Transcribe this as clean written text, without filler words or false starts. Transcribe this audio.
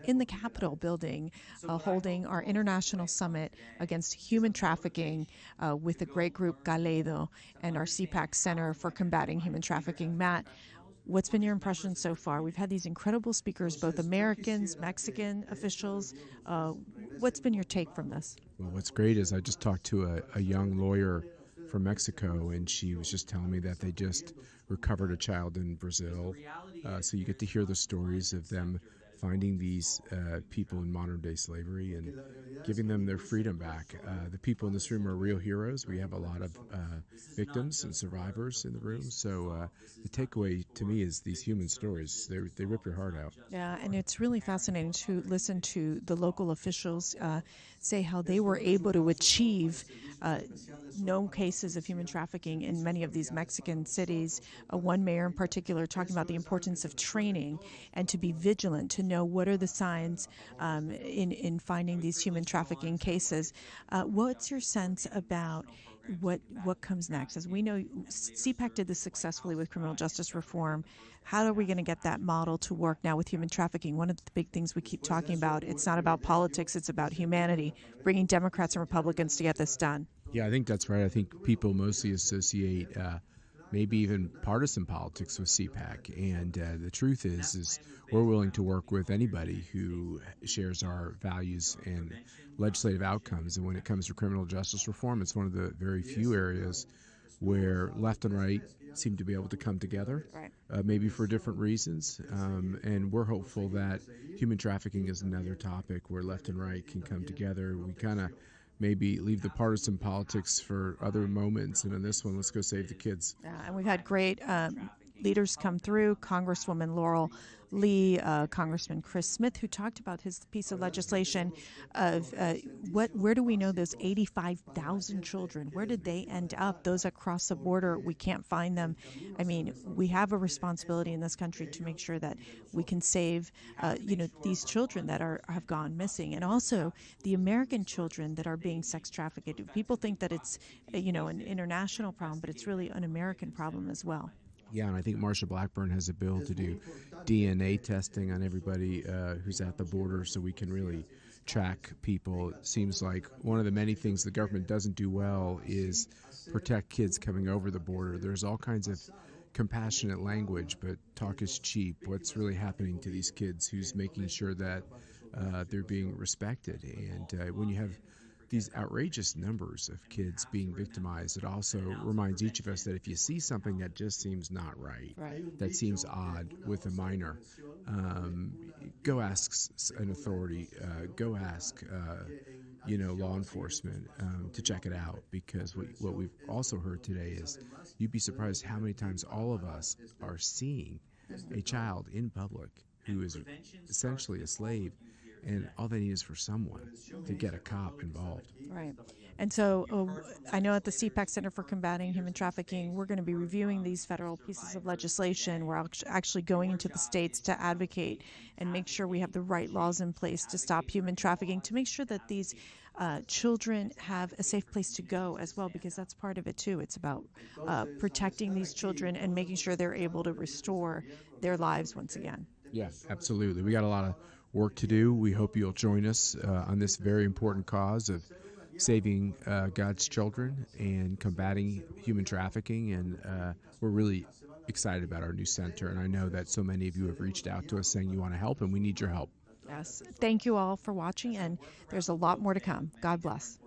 in the Capitol building, holding our international summit against human trafficking with the great group Galedo and our CPAC Center for Combating Human Trafficking. Matt, what's been your impression so far? We've had these incredible speakers, both Americans, Mexican officials. Uh, what's been your take from this? Well, what's great is I just talked to a young lawyer from Mexico, and she was just telling me that they just recovered a child in Brazil. So you get to hear the stories of them finding these people in modern day slavery and giving them their freedom back. The people in this room are real heroes. We have a lot of victims and survivors in the room. So the takeaway to me is these human stories. They rip your heart out. Yeah, and it's really fascinating to listen to the local officials say how they were able to achieve no cases of human trafficking in many of these Mexican cities. One mayor in particular talking about the importance of training and to be vigilant, to know what are the signs in finding these human trafficking cases. What's your sense about what comes next? As we know, CPAC did this successfully with criminal justice reform. How are we going to get that model to work now with human trafficking? One of the big things we keep talking about, it's not about politics, it's about humanity, bringing Democrats and Republicans to get this done. Yeah, I think that's right. I think people mostly associate maybe even partisan politics with CPAC, and the truth is we're willing to work with anybody who shares our values and legislative outcomes. And when it comes to criminal justice reform, it's one of the very few areas where left and right seem to be able to come together, Right. maybe for different reasons. And we're hopeful that human trafficking is another topic where left and right can come together. We kind of maybe leave the partisan politics for other moments, and in this one, let's go save the kids. And we've had great leaders come through, Congresswoman Laurel Lee, Congressman Chris Smith, who talked about his piece of legislation of where do we know those 85,000 children? Where did they end up? Those across the border, we can't find them. I mean, we have a responsibility in this country to make sure that we can save, these children that have gone missing, and also the American children that are being sex trafficked. People think that it's, an international problem, but it's really an American problem as well. Yeah, and I think Marsha Blackburn has a bill to do DNA testing on everybody who's at the border so we can really track people. It seems like one of the many things the government doesn't do well is protect kids coming over the border. There's all kinds of compassionate language, but talk is cheap. What's really happening to these kids? Who's making sure that they're being respected? And when you have these outrageous numbers of kids being victimized, it also reminds each of us that if you see something that just seems not right, that seems odd with a minor, go ask an authority, go ask law enforcement to check it out, because what we've also heard today is you'd be surprised how many times all of us are seeing a child in public who is essentially a slave, and all they need is for someone to get a cop involved. Right. And so I know at the CPAC Center for Combating Human Trafficking, we're going to be reviewing these federal pieces of legislation. We're actually going into the states to advocate and make sure we have the right laws in place to stop human trafficking, to make sure that these children have a safe place to go as well, because that's part of it too. It's about protecting these children and making sure they're able to restore their lives once again. Yeah, absolutely. We got a lot of work to do. We hope you'll join us on this very important cause of saving God's children and combating human trafficking. And we're really excited about our new center. And I know that so many of you have reached out to us saying you want to help, and we need your help. Yes. Thank you all for watching, and there's a lot more to come. God bless.